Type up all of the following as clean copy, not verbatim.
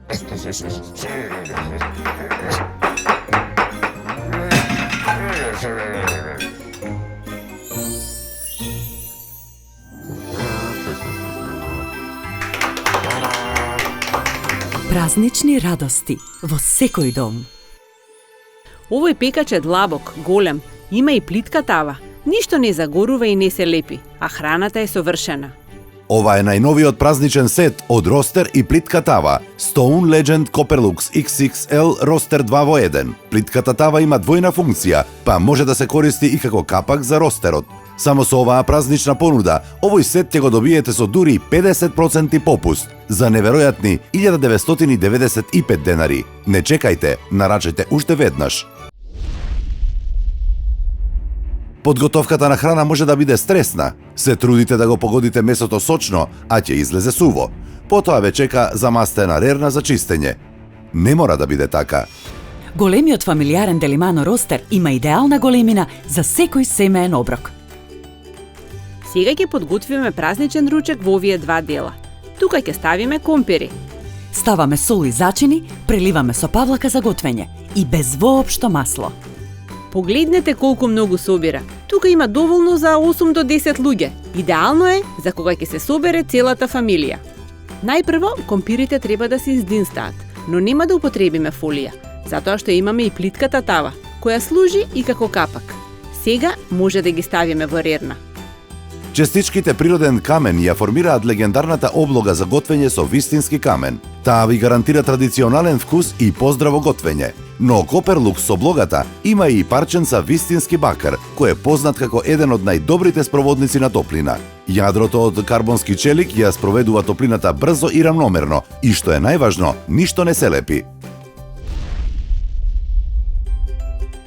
Празнични радости во секој дом. Овој пекач е длабок, голем, има и плитка тава. Ништо не загорува и не се лепи, а храната е совршена. Ова е најновиот празничен сет од ростер и плитка тава. Stone Legend Copperlux XXL ростер 2 во 1. Плитката тава има двојна функција, па може да се користи и како капак за ростерот. Само со оваа празнична понуда, овој сет ќе го добиете со дури 50% попуст за неверојатни 1995 денари. Не чекајте, нарачајте уште веднаш. Подготовката на храна може да биде стресна. Се трудите да го погодите месото сочно, а ќе излезе суво. Потоа ве чека замастена рерна за чистење. Не мора да биде така. Големиот фамилиарен Делимано ростер има идеална големина за секој семеен оброк. Сега ќе подготвиме празничен ручек во овие два дела. Тука ќе ставиме компири. Ставаме сол и зачини, преливаме со павлака за готвење и без воопшто масло. Погледнете колку многу собира. Тука има доволно за 8 до 10 луѓе. Идеално е за кога ќе се собере целата фамилија. Најпрво, компирите треба да се издинстаат, но нема да употребиме фолија, затоа што имаме и плитката тава, која служи и како капак. Сега може да ги ставиме во рерна. Частичките природен камен ја формираат легендарната облога за готвење со вистински камен. Таа ви гарантира традиционален вкус и поздраво готвење. Но Copperlux со облогата има и парченца вистински бакар, кој е познат како еден од најдобрите спроводници на топлина. Јадрото од карбонски челик ја спроведува топлината брзо и рамномерно, и што е најважно, ништо не се лепи.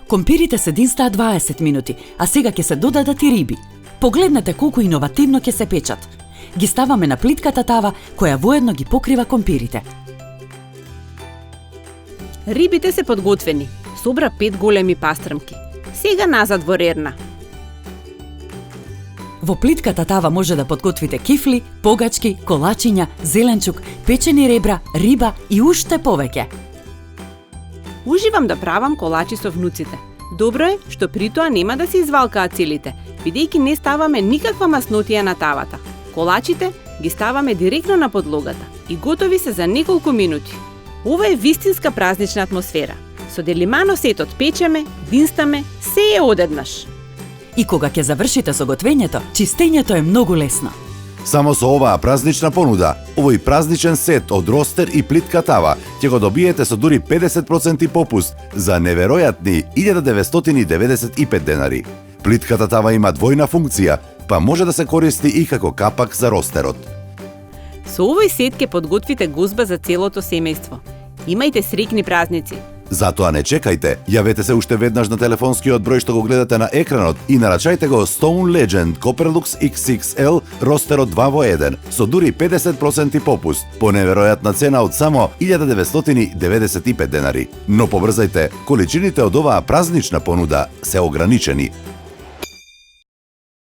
Компирите се динстаат 20 минути, а сега ќе се додадат и риби. Погледнете колку иновативно ќе се печат. Ги ставаме на плитката тава, која воедно ги покрива компирите. Рибите се подготвени. Собра 5 големи пастрмки. Сега назад во рерна. Во плитката тава може да подготвите кифли, погачки, колачиња, зеленчук, печени ребра, риба и уште повеќе. Уживам да правам колачи со внуците. Добро е што при тоа нема да се извалкаат целите, бидејќи не ставаме никаква маснотија на тавата. Колачите ги ставаме директно на подлогата и готови се за неколку минути. Ова е вистинска празнична атмосфера. Со Делимано сетот печеме, динстаме, се е одеднаш. И кога ќе завршите со готвењето, чистењето е многу лесно. Само со оваа празнична понуда, овој празничен сет од ростер и плитка тава ќе го добиете со дури 50% попуст за неверојатни 1995 денари. Плитката тава има двојна функција, па може да се користи и како капак за ростерот. Со овој сет ќе подготвите гозба за целото семејство. Имајте среќни празници. Затоа не чекајте, јавете се уште веднаш на телефонскиот број што го гледате на екранот и нарачајте го Stone Legend Copperlux XXL ростерот 2 во 1 со дури 50% попуст по неверојатна цена од само 1995 денари. Но побрзајте, количините од оваа празнична понуда се ограничени.